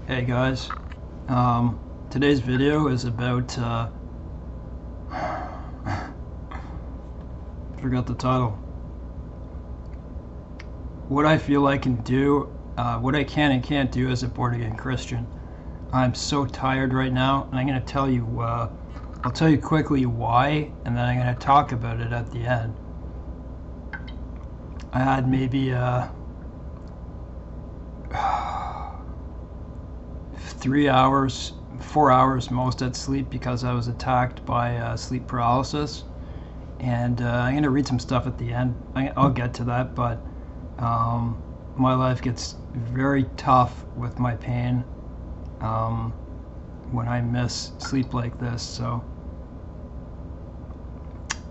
Hey guys, today's video is about, forgot the title. What I feel I can do, what I can and can't do as a born-again Christian. I'm so tired right now, and I'm going to tell you, I'll tell you quickly why, and then I'm going to talk about it at the end. I had maybe, 3 hours, 4 hours most at sleep because I was attacked by sleep paralysis. And I'm going to read some stuff at the end. I'll get to that, but my life gets very tough with my pain when I miss sleep like this. So,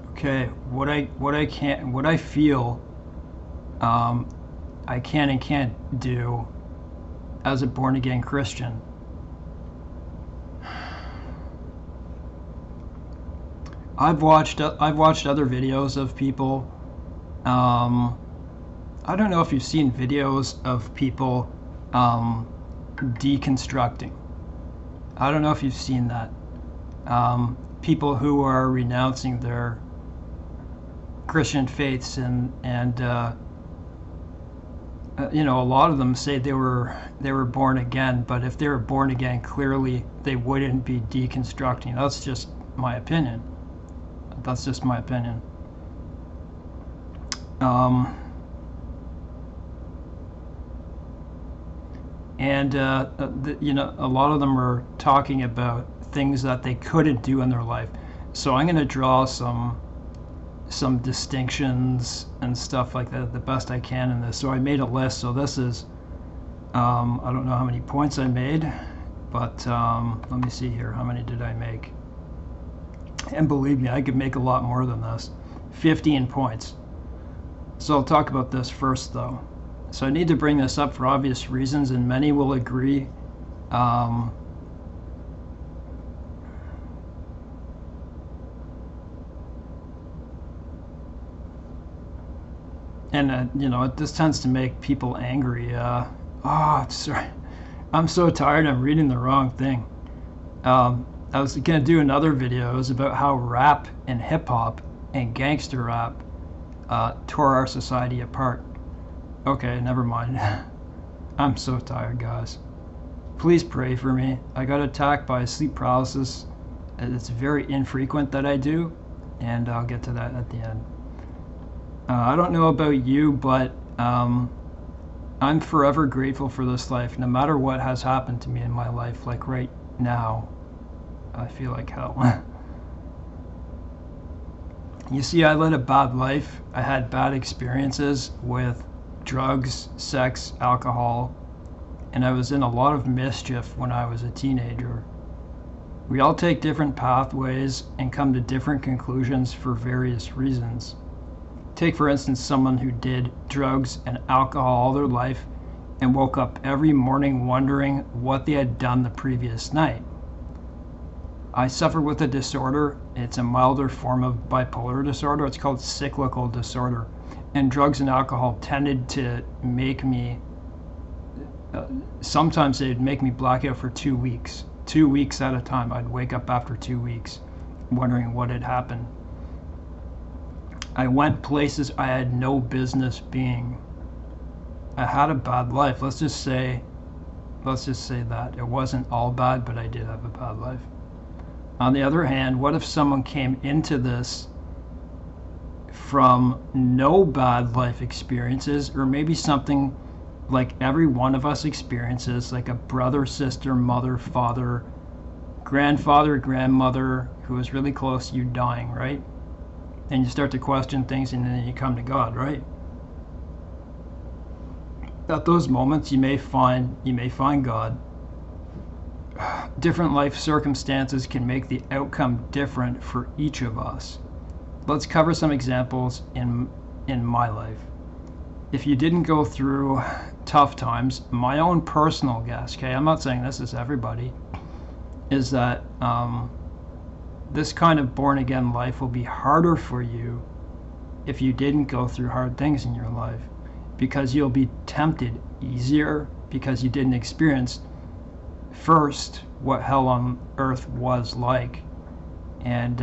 okay, what I feel I can and can't do as a born-again Christian. I've watched other videos of people. I don't know if you've seen videos of people deconstructing. I don't know if you've seen that. People who are renouncing their Christian faiths and you know, a lot of them say they were born again, but if they were born again, clearly they wouldn't be deconstructing. That's just my opinion. That's just my opinion. You know, a lot of them are talking about things that they couldn't do in their life. So I'm going to draw some distinctions and stuff like that the best I can in this. So I made a list. So this is, I don't know how many points I made, but let me see here. How many did I make? And believe me, I could make a lot more than this. 15 points. So I'll talk about this first, though. So I need to bring this up for obvious reasons, and many will agree. You know, this tends to make people angry. Sorry. I'm so tired, I'm reading the wrong thing. I was going to do another video. It was about how rap and hip-hop and gangster rap tore our society apart. Okay, never mind. I'm so tired, guys. Please pray for me. I got attacked by sleep paralysis. It's very infrequent that I do, and I'll get to that at the end. I don't know about you, but I'm forever grateful for this life, no matter what has happened to me in my life. Like right now, I feel like hell. You see, I led a bad life. I had bad experiences with drugs, sex, alcohol, and I was in a lot of mischief when I was a teenager. We all take different pathways and come to different conclusions for various reasons. Take, for instance, someone who did drugs and alcohol all their life and woke up every morning wondering what they had done the previous night. I suffer with a disorder. It's a milder form of bipolar disorder. It's called cyclical disorder. And drugs and alcohol tended to make me, sometimes they'd make me black out for 2 weeks. 2 weeks at a time. I'd wake up after 2 weeks wondering what had happened. I went places I had no business being. I had a bad life. Let's just say that. It wasn't all bad, but I did have a bad life. On the other hand, what if someone came into this from no bad life experiences, or maybe something like every one of us experiences, like a brother, sister, mother, father, grandfather, grandmother who was really close to you dying, right? And you start to question things, and then you come to God, right? At those moments, you may find God. Different life circumstances can make the outcome different for each of us. Let's cover some examples in my life. If you didn't go through tough times, my own personal guess, okay, I'm not saying this is everybody, is that this kind of born-again life will be harder for you if you didn't go through hard things in your life, because you'll be tempted easier because you didn't experience first what hell on earth was like. And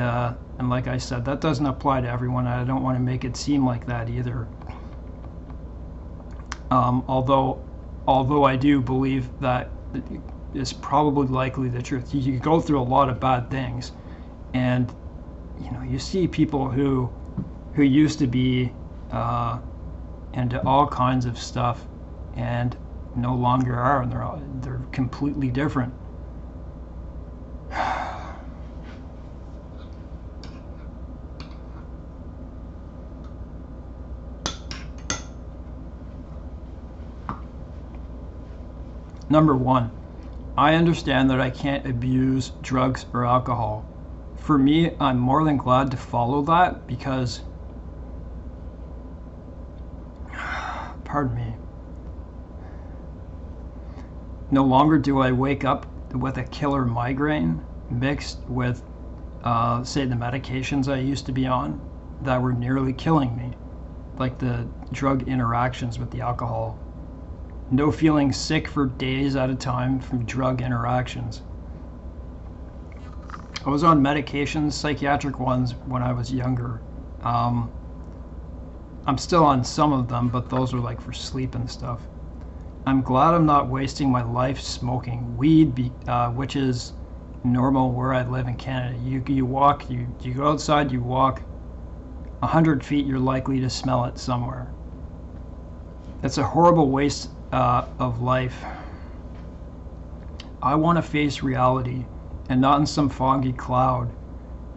like I said, that doesn't apply to everyone. I don't want to make it seem like that either. Although I do believe that is probably likely the truth. You go through a lot of bad things, and you see people who used to be into all kinds of stuff and no longer are, and they're completely different. Number one, I understand that I can't abuse drugs or alcohol. For me, I'm more than glad to follow that because, pardon me, no longer do I wake up with a killer migraine mixed with, say, the medications I used to be on that were nearly killing me, like the drug interactions with the alcohol. No feeling sick for days at a time from drug interactions. I was on medications, psychiatric ones, when I was younger. I'm still on some of them, but those are like for sleep and stuff. I'm glad I'm not wasting my life smoking weed, which is normal where I live in Canada. You walk, you go outside, you walk 100 feet, you're likely to smell it somewhere. It's a horrible waste of life. I want to face reality and not in some foggy cloud.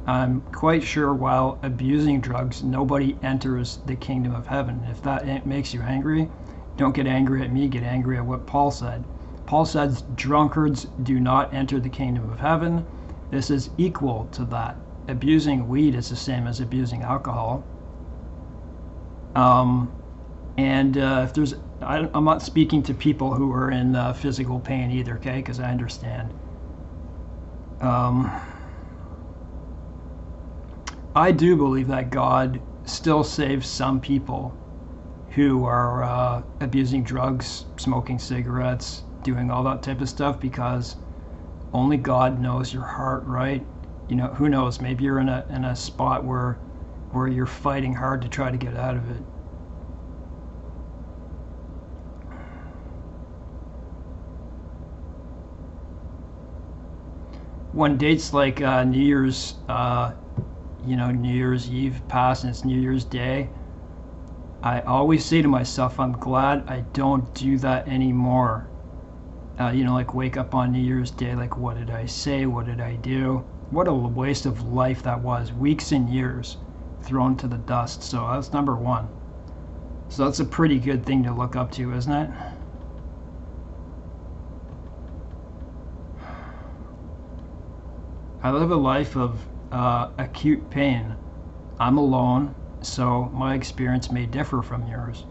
I'm quite sure while abusing drugs, nobody enters the kingdom of heaven. If that makes you angry, don't get angry at me, get angry at what Paul said. Paul says drunkards do not enter the kingdom of heaven. This is equal to that. Abusing weed is the same as abusing alcohol. If there's, I'm not speaking to people who are in physical pain either, okay? Because I understand. I do believe that God still saves some people who are abusing drugs, smoking cigarettes, doing all that type of stuff, because only God knows your heart, right? Who knows? Maybe you're in a spot where you're fighting hard to try to get out of it. When dates like New Year's, New Year's Eve pass and it's New Year's Day, I always say to myself, I'm glad I don't do that anymore. Like wake up on New Year's Day, like what did I say? What did I do? What a waste of life that was. Weeks and years thrown to the dust. So that's number one. So that's a pretty good thing to look up to, isn't it? I live a life of acute pain. I'm alone, so my experience may differ from yours.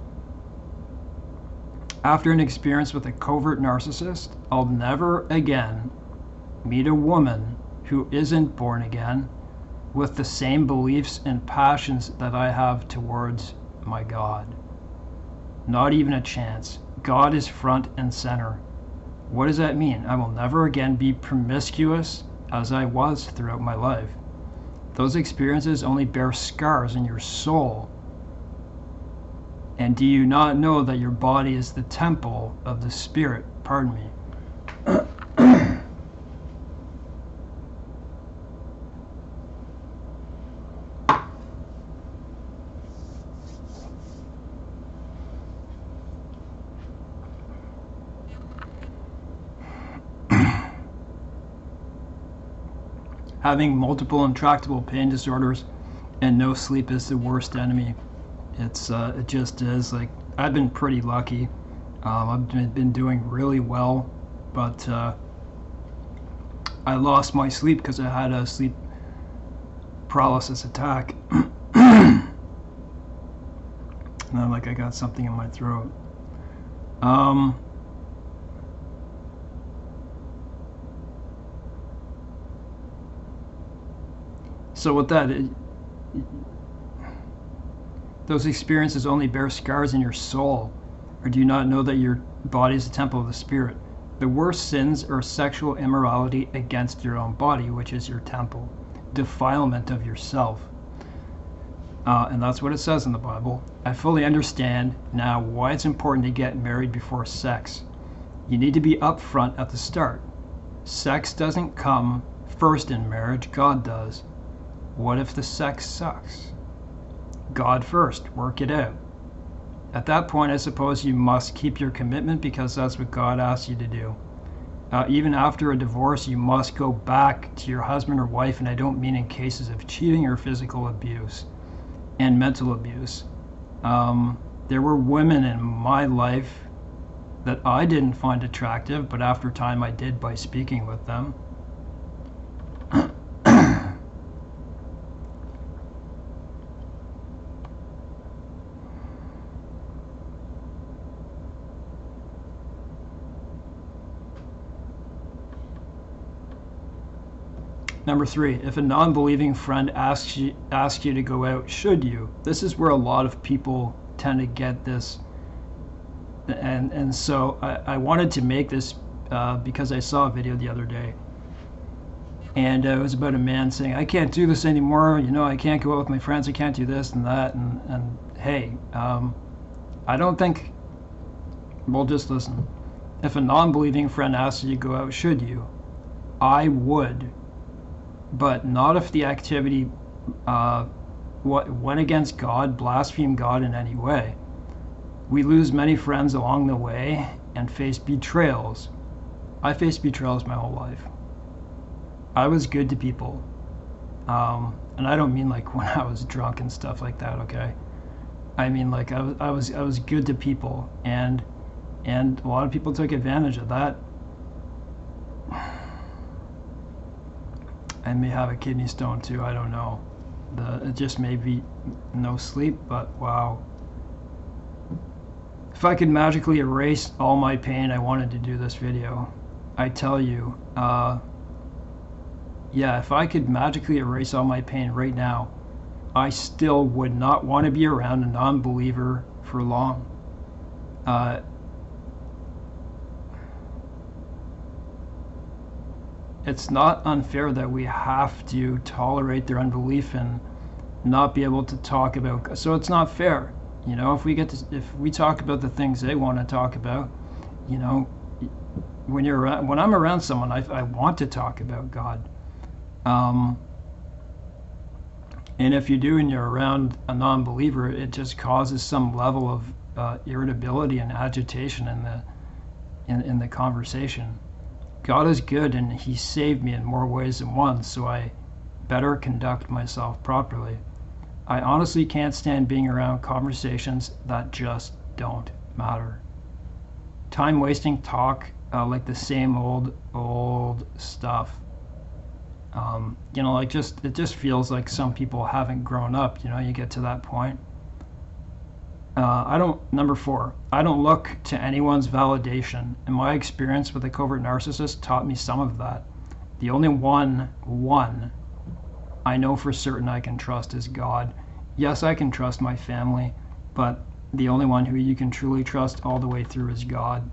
After an experience with a covert narcissist, I'll never again meet a woman who isn't born again with the same beliefs and passions that I have towards my God. Not even a chance. God is front and center. What does that mean? I will never again be promiscuous as I was throughout my life. Those experiences only bear scars in your soul. And do you not know that your body is the temple of the Spirit? Pardon me. Having multiple intractable pain disorders and no sleep is the worst enemy. It just is. Like, I've been pretty lucky. I've been doing really well, but I lost my sleep because I had a sleep paralysis attack. And then, like, I got something in my throat. So with that, those experiences only bear scars in your soul. Or do you not know that your body is the temple of the Spirit? The worst sins are sexual immorality against your own body, which is your temple, defilement of yourself. And that's what it says in the Bible. I fully understand now why it's important to get married before sex. You need to be upfront at the start. Sex doesn't come first in marriage, God does. What if the sex sucks? God first, work it out. At that point, I suppose you must keep your commitment because that's what God asks you to do. Even after a divorce, you must go back to your husband or wife, and I don't mean in cases of cheating or physical abuse and mental abuse. There were women in my life that I didn't find attractive, but after time I did by speaking with them. Number 3, if a non-believing friend asks you to go out, should you? This is where a lot of people tend to get this. And so I wanted to make this because I saw a video the other day. And it was about a man saying, I can't do this anymore. You know, I can't go out with my friends. I can't do this and that. And hey, I don't think, well, just listen. If a non-believing friend asks you to go out, should you? I would. But not if the activity went against God, blasphemed God in any way. We lose many friends along the way and face betrayals. I faced betrayals my whole life. I was good to people. And I don't mean like when I was drunk and stuff like that, okay? I mean like I was good to people, and a lot of people took advantage of that. I may have a kidney stone too, I don't know. It just may be no sleep, but wow. If I could magically erase all my pain, I wanted to do this video. I tell you, yeah, if I could magically erase all my pain right now, I still would not want to be around a non-believer for long. It's not unfair that we have to tolerate their unbelief and not be able to talk about. So it's not fair, you know. If we talk about the things they want to talk about, you know, when I'm around someone, I want to talk about God. And if you do and you're around a non-believer, it just causes some level of irritability and agitation in the conversation. God is good, and he saved me in more ways than one, so I better conduct myself properly. I honestly can't stand being around conversations that just don't matter. Time-wasting talk, like the same old stuff. You know, like it just feels like some people haven't grown up, you know, you get to that point. Number 4, I don't look to anyone's validation. And my experience with a covert narcissist taught me some of that. The only one I know for certain I can trust is God. Yes, I can trust my family, but the only one who you can truly trust all the way through is God.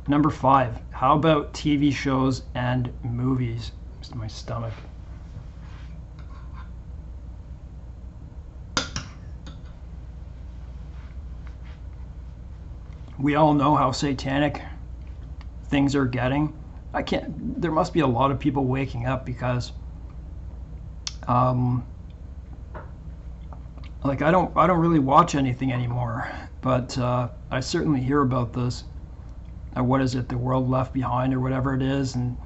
Number 5, how about TV shows and movies? Just my stomach. We all know how satanic things are getting. There must be a lot of people waking up because like I don't really watch anything anymore, but I certainly hear about this. What is it, The World Left Behind or whatever it is, and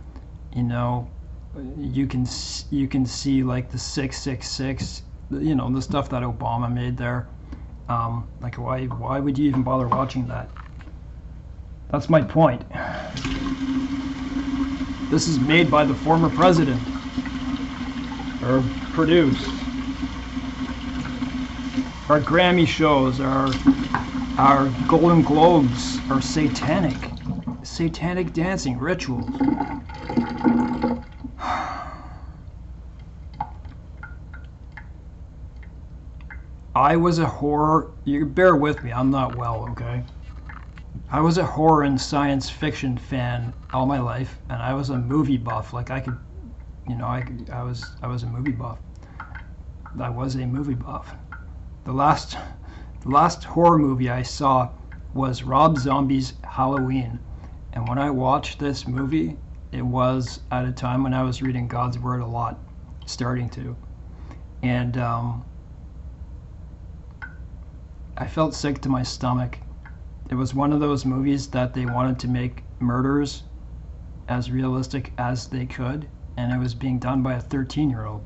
you know, you can see like the 666, you know, the stuff that Obama made there. Like why would you even bother watching that? That's my point. This is made by the former president, or produced. Our Grammy shows, our Golden Globes are satanic dancing rituals. I was a whore. You bear with me, I'm not well, okay? I was a horror and science fiction fan all my life, and I was a movie buff. Like I could, I was a movie buff. I was a movie buff. The last horror movie I saw was Rob Zombie's Halloween, and when I watched this movie, it was at a time when I was reading God's Word a lot, starting to, and I felt sick to my stomach. It was one of those movies that they wanted to make murders as realistic as they could, and it was being done by a 13-year-old.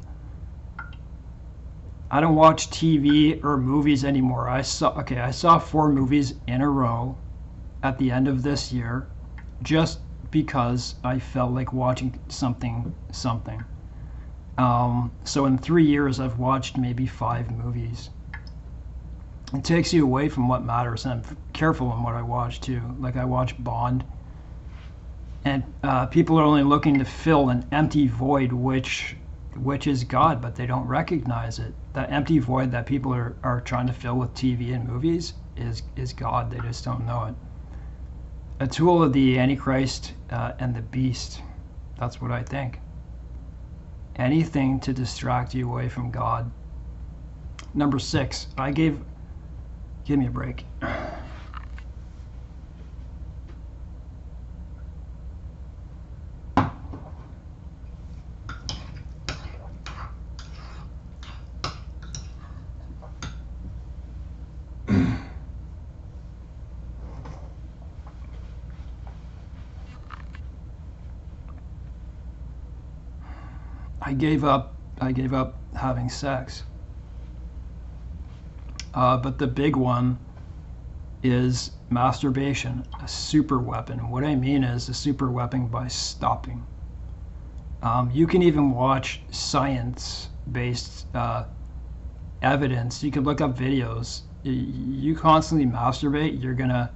I don't watch TV or movies anymore. I saw 4 movies in a row at the end of this year just because I felt like watching something. So in 3 years, I've watched maybe 5 movies. It takes you away from what matters, and I'm careful in what I watch too. Like I watch Bond, and people are only looking to fill an empty void, which is God, but they don't recognize it. That empty void that people are trying to fill with TV and movies is God. They just don't know it. A tool of the Antichrist and the beast. That's what I think. Anything to distract you away from God. Number 6, give me a break. I gave up having sex. But the big one is masturbation, a super weapon. What I mean is a super weapon by stopping. You can even watch science-based evidence. You can look up videos. You constantly masturbate, you're gonna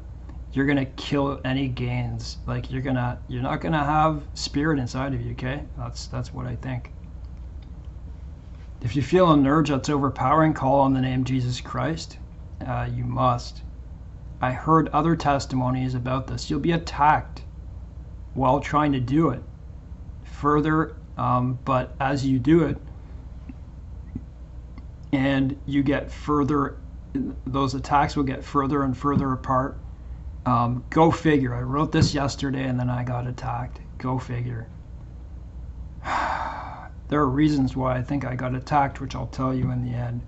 kill any gains. Like you're not gonna have spirit inside of you. Okay, that's what I think. If you feel an urge that's overpowering, call on the name Jesus Christ. You must. I heard other testimonies about this. You'll be attacked while trying to do it further, but as you do it and you get further, those attacks will get further and further apart. Go figure. I wrote this yesterday and then I got attacked. Go figure. There are reasons why I think I got attacked, which I'll tell you in the end.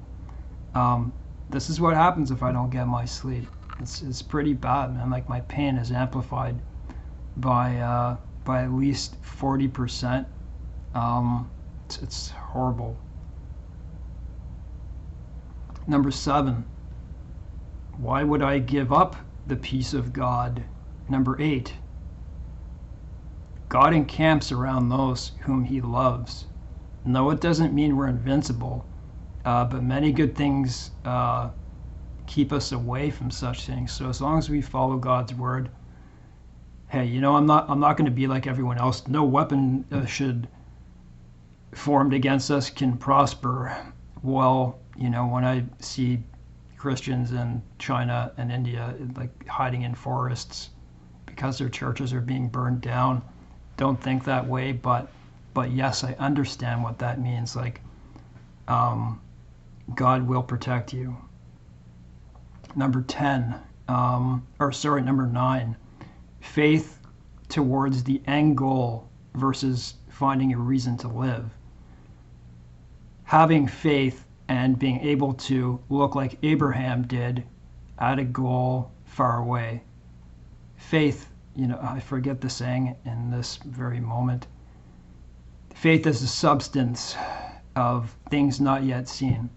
This is what happens if I don't get my sleep. It's pretty bad, man. Like my pain is amplified by at least 40%. It's horrible. Number 7. Why would I give up the peace of God? Number 8. God encamps around those whom he loves. No, it doesn't mean we're invincible, but many good things keep us away from such things. So as long as we follow God's word, hey, I'm not going to be like everyone else. No weapon should formed against us can prosper. Well, when I see Christians in China and India like hiding in forests because their churches are being burned down, don't think that way, but yes, I understand what that means. Like, God will protect you. Number 9, faith towards the end goal versus finding a reason to live. Having faith and being able to look like Abraham did at a goal far away. Faith, I forget the saying in this very moment. Faith is the substance of things not yet seen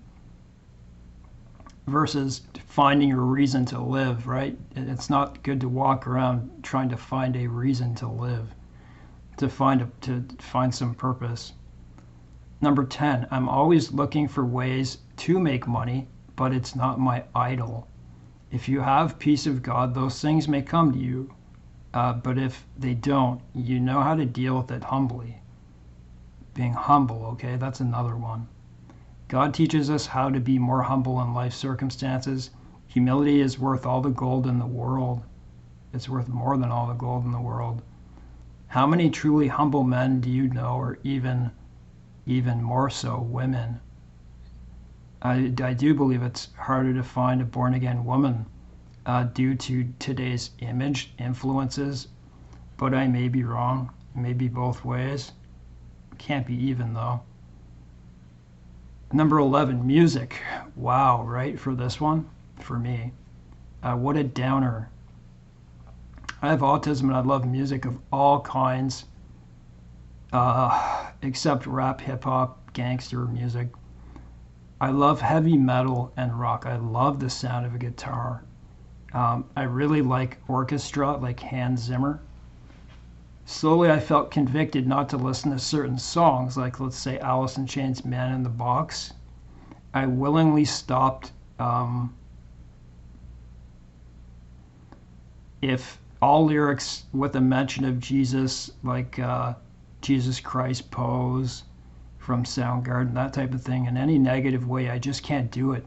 versus finding a reason to live, right? It's not good to walk around trying to find a reason to live, to find some purpose. Number 10, I'm always looking for ways to make money, but it's not my idol. If you have peace of God, those things may come to you, but if they don't, you know how to deal with it humbly. Being humble, okay, that's another one. God teaches us how to be more humble in life circumstances. Humility is worth all the gold in the world. it's worth more than all the gold in the world. How many truly humble men do you know, or even more so, women? I do believe it's harder to find a born-again woman due to today's image influences, but I may be wrong. Maybe both ways. Can't be even, though. Number 11, music. Wow, right, for this one? For me. What a downer. I have autism and I love music of all kinds, except rap, hip-hop, gangster music. I love heavy metal and rock. I love the sound of a guitar. I really like orchestra, like Hans Zimmer. Slowly I felt convicted not to listen to certain songs, like let's say Alice in Chains' Man in the Box. I willingly stopped if all lyrics with a mention of Jesus, like Jesus Christ Pose from Soundgarden, that type of thing, in any negative way, I just can't do it.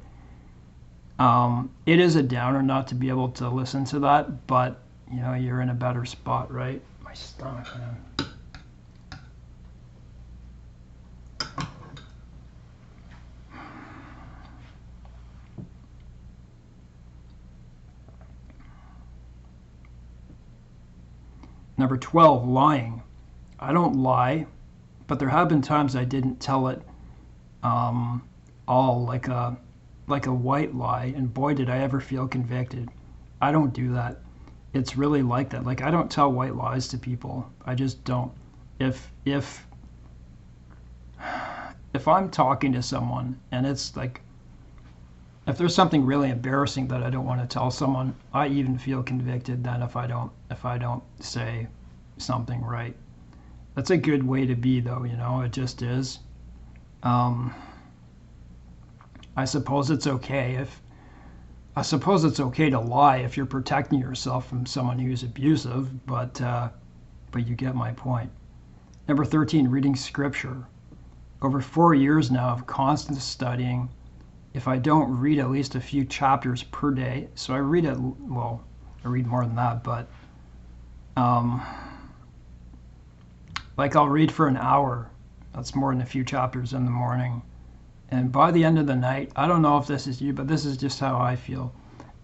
It is a downer not to be able to listen to that, but you know, you're in a better spot, right? My stomach, man. Number 12, lying. I don't lie, but there have been times I didn't tell it all like a white lie, and boy did I ever feel convicted. I don't do that. It's really like that. Like, I don't tell white lies to people. I just don't. If I'm talking to someone and it's like, if there's something really embarrassing that I don't want to tell someone, I even feel convicted then if I don't say something right. That's a good way to be, though, you know, it just is. I suppose it's okay to lie if you're protecting yourself from someone who's abusive, but you get my point. Number 13, reading scripture. Over 4 years now of constant studying. If I don't read at least a few chapters per day, so I read I read more than that, but like I'll read for an hour. That's more than a few chapters in the morning. And by the end of the night, I don't know if this is you, but this is just how I feel.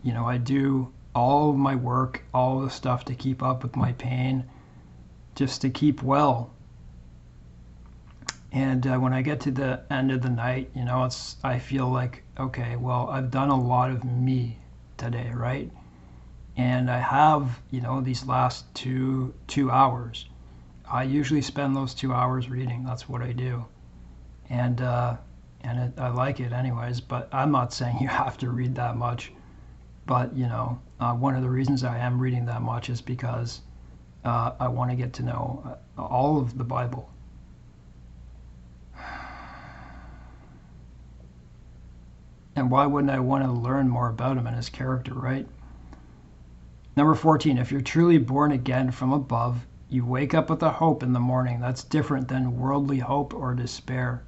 You know, I do all of my work, all the stuff to keep up with my pain, just to keep well. And when I get to the end of the night, you know, I feel like, okay, well, I've done a lot of me today, right? And I have, you know, these last two hours. I usually spend those 2 hours reading. That's what I do. And I like it anyways, but I'm not saying you have to read that much. But, you know, one of the reasons I am reading that much is because I want to get to know all of the Bible. And why wouldn't I want to learn more about him and his character, right? Number 14, if you're truly born again from above, you wake up with a hope in the morning. That's different than worldly hope or despair.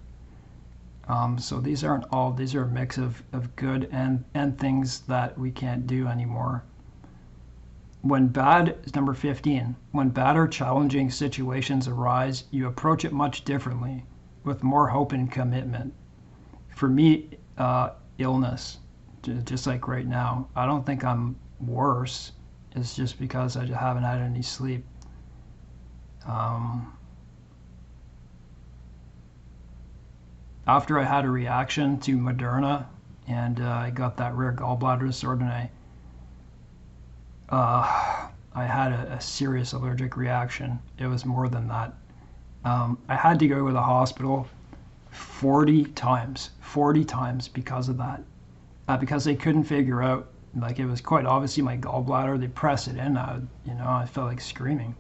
So these are a mix of good and things that we can't do anymore. Number 15, when bad or challenging situations arise, you approach it much differently, with more hope and commitment. For me, illness, just like right now, I don't think I'm worse. It's just because I haven't had any sleep. After I had a reaction to Moderna and I got that rare gallbladder disorder, and I had a serious allergic reaction. It was more than that. I had to go to the hospital 40 times because of that. Because they couldn't figure out, like, it was quite obviously my gallbladder. They press it in, I felt like screaming.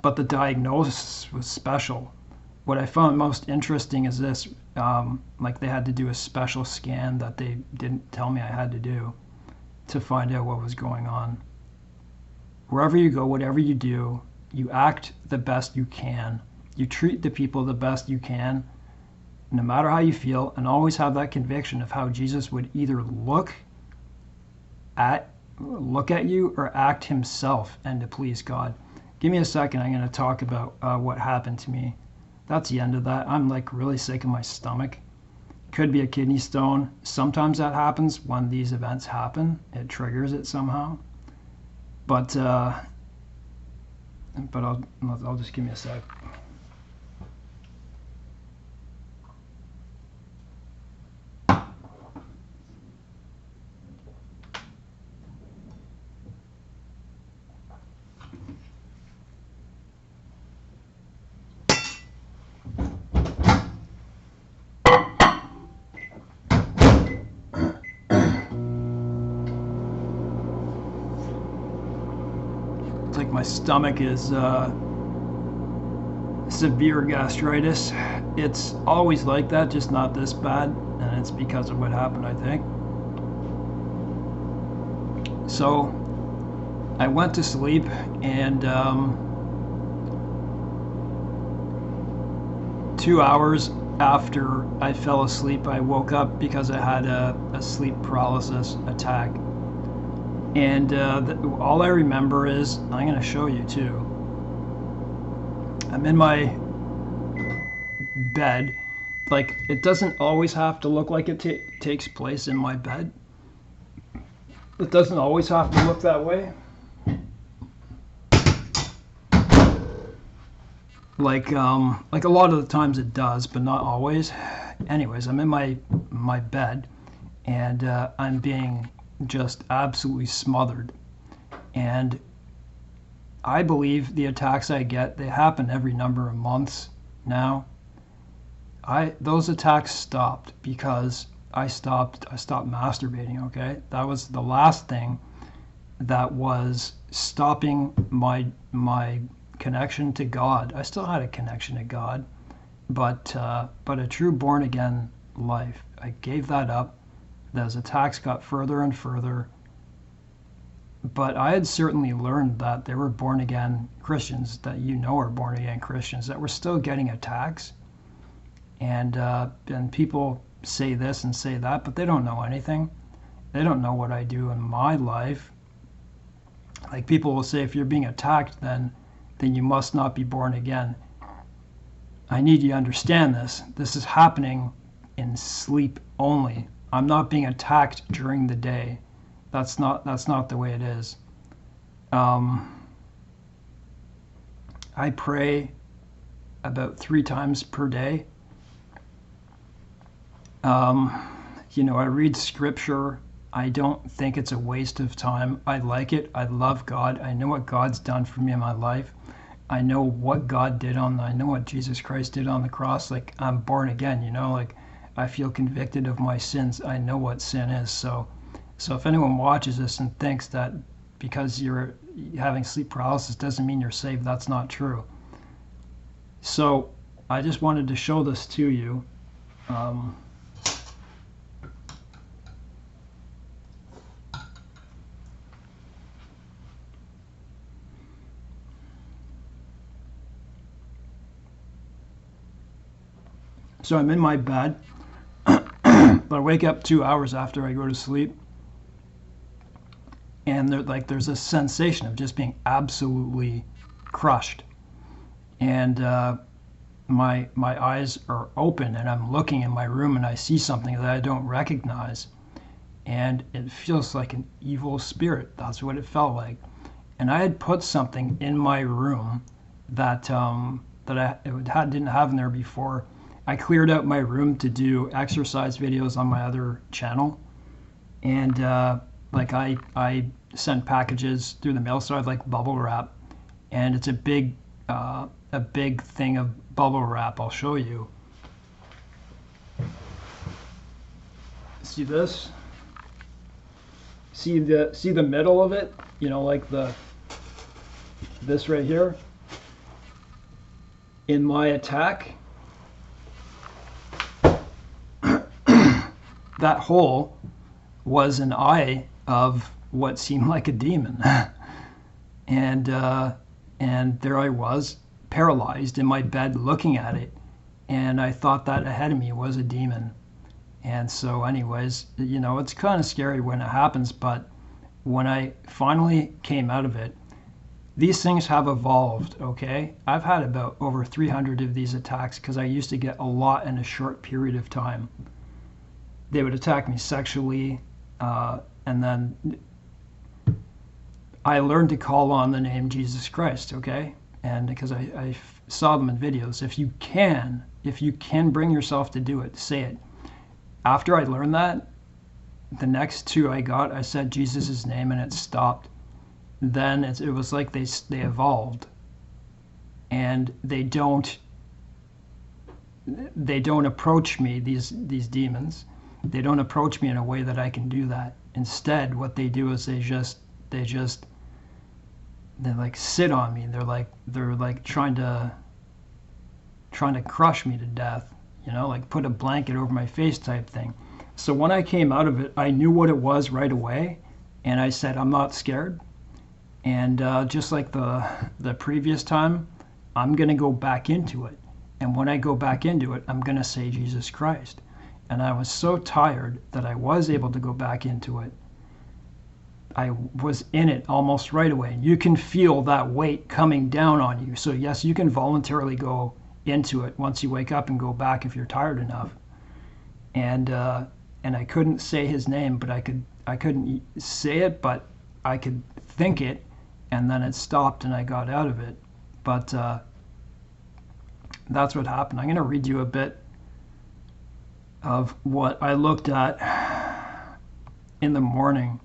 But the diagnosis was special. What I found most interesting is this, like they had to do a special scan that they didn't tell me I had to do to find out what was going on. Wherever you go, whatever you do, you act the best you can. You treat the people the best you can, no matter how you feel, and always have that conviction of how Jesus would either look look at you or act himself and to please God. Give me a second. I'm going to talk about what happened to me. That's the end of that. I'm like really sick in my stomach. Could be a kidney stone. Sometimes that happens when these events happen. It triggers it somehow. But I'll just give me a sec. It's like my stomach is severe gastritis. It's always like that, just not this bad, and it's because of what happened, I think. So I went to sleep, and 2 hours after I fell asleep, I woke up because I had a sleep paralysis attack. And all I remember is, I'm going to show you too. I'm in my bed. Like, it doesn't always have to look like it takes place in my bed. It doesn't always have to look that way. Like a lot of the times it does, but not always. Anyways, I'm in my bed, and I'm being just absolutely smothered. And I believe the attacks I get, they happen every number of months now. Those attacks stopped because I stopped masturbating, okay? That was the last thing that was stopping my connection to God. I still had a connection to God, but a true born again life, I gave that up. Those attacks got further and further, but I had certainly learned that there were born again Christians that are born again Christians that were still getting attacks, and people say this and say that, but they don't know anything. They don't know what I do in my life. Like, people will say, if you're being attacked, then you must not be born again. I need you to understand this. This is happening in sleep only. I'm not being attacked during the day. That's not the way it is. I pray about 3 times per day. I read scripture. I don't think it's a waste of time. I like it. I love God. I know what God's done for me in my life. I know what God did I know what Jesus Christ did on the cross. Like, I'm born again, like, I feel convicted of my sins. I know what sin is. So if anyone watches this and thinks that because you're having sleep paralysis doesn't mean you're saved, that's not true. So I just wanted to show this to you. So I'm in my bed, but I wake up 2 hours after I go to sleep, and there's a sensation of just being absolutely crushed, and my eyes are open, and I'm looking in my room, and I see something that I don't recognize, and it feels like an evil spirit. That's what it felt like. And I had put something in my room that I didn't have in there before. I cleared out my room to do exercise videos on my other channel, and I sent packages through the mail, so I have like bubble wrap, and it's a big thing of bubble wrap. I'll show you. See this? See the middle of it? Like this right here. In my attack, that hole was an eye of what seemed like a demon. And there I was, paralyzed in my bed looking at it, and I thought that ahead of me was a demon. And so anyways, it's kind of scary when it happens, but when I finally came out of it, these things have evolved, okay? I've had about over 300 of these attacks because I used to get a lot in a short period of time. They would attack me sexually, and then I learned to call on the name Jesus Christ, okay? And because I saw them in videos, if you can bring yourself to do it, say it. After I learned that, the next two I said Jesus' name and it stopped. Then it was like they evolved, and they don't approach me, these demons. They don't approach me in a way that I can do that. Instead, what they do is they like sit on me. They're like trying to crush me to death, like put a blanket over my face type thing. So when I came out of it, I knew what it was right away, and I said, I'm not scared. And just like the previous time, I'm going to go back into it. And when I go back into it, I'm going to say Jesus Christ. And I was so tired that I was able to go back into it. I was in it almost right away. You can feel that weight coming down on you. So yes, you can voluntarily go into it once you wake up and go back if you're tired enough. And I couldn't say his name, but I couldn't say it, but I could think it. And then it stopped and I got out of it. But that's what happened. I'm going to read you a bit of what I looked at in the morning.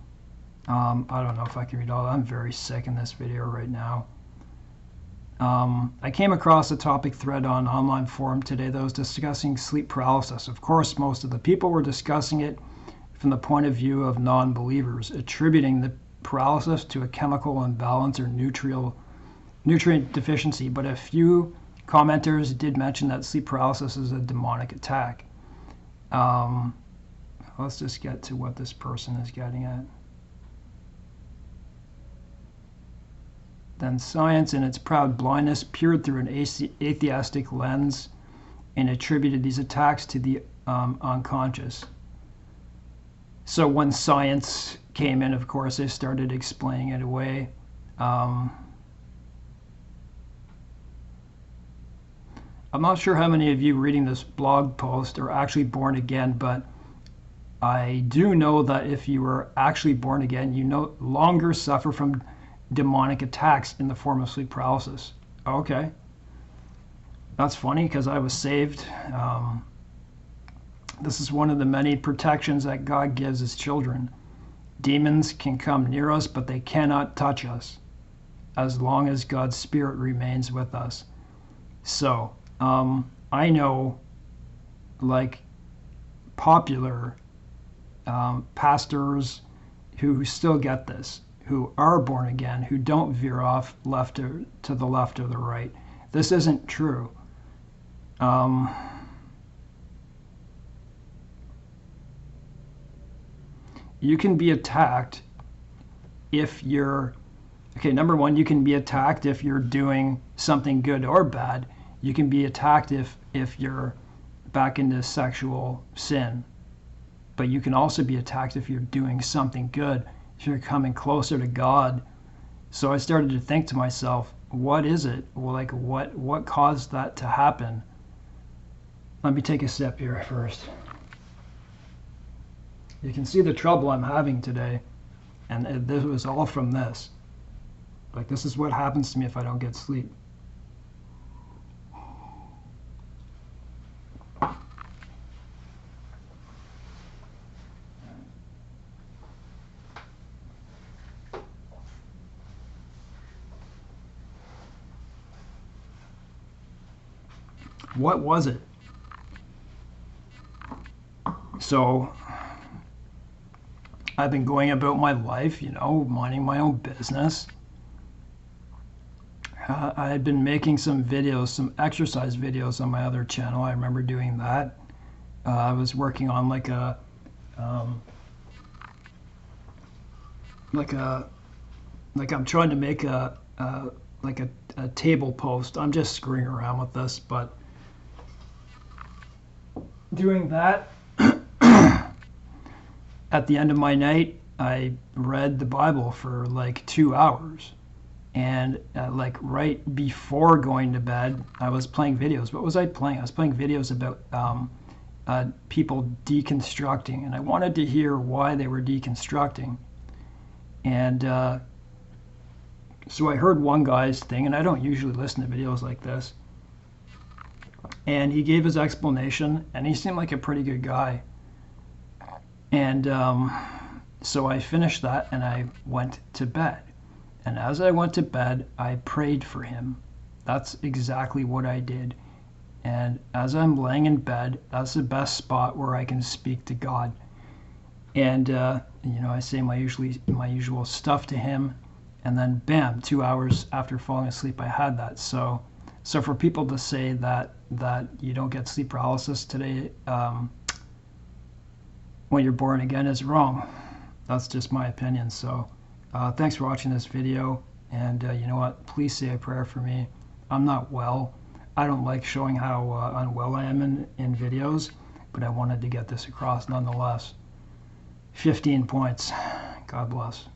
I don't know if I can read all that. I'm very sick in this video right now. I came across a topic thread on an online forum today that was discussing sleep paralysis. Of course, most of the people were discussing it from the point of view of non-believers, attributing the paralysis to a chemical imbalance or nutrient deficiency, but a few commenters did mention that sleep paralysis is a demonic attack. Let's just get to what this person is getting at. Then science, in its proud blindness, peered through an atheistic lens and attributed these attacks to the unconscious. So when science came in, of course, they started explaining it away. I'm not sure how many of you reading this blog post are actually born again, but I do know that if you are actually born again, you no longer suffer from demonic attacks in the form of sleep paralysis. Okay. That's funny because I was saved. This is one of the many protections that God gives his children. Demons can come near us, but they cannot touch us as long as God's Spirit remains with us. So, I know, like, popular pastors who still get this, who are born again, who don't veer off to the left or the right. This isn't true. You can be attacked if you're, okay, number one, you can be attacked if you're doing something good or bad. You can be attacked if you're back into sexual sin. But you can also be attacked if you're doing something good, if you're coming closer to God. So I started to think to myself, what is it? Well, like, what caused that to happen? Let me take a sip here first. You can see the trouble I'm having today, and this was all from this. Like, this is what happens to me if I don't get sleep. What was it? So I've been going about my life, minding my own business. I had been making some videos, some exercise videos on my other channel. I remember doing that. I was working on like I'm trying to make a table post. I'm just screwing around with this, but doing that at the end of my night, I read the Bible for like 2 hours. And like right before going to bed, I was playing videos. What was I playing? I was playing videos about people deconstructing, and I wanted to hear why they were deconstructing. And so I heard one guy's thing, and I don't usually listen to videos like this. And he gave his explanation, and he seemed like a pretty good guy. And so I finished that, and I went to bed. And as I went to bed, I prayed for him. That's exactly what I did. And as I'm laying in bed, that's the best spot where I can speak to God. And I say my usual stuff to him, and then bam, 2 hours after falling asleep, I had that. So for people to say that you don't get sleep paralysis today when you're born again is wrong. That's just my opinion. So thanks for watching this video, and you know what, please say a prayer for me. I'm not well. I don't like showing how unwell I am in videos, but I wanted to get this across nonetheless. 15 points. God bless.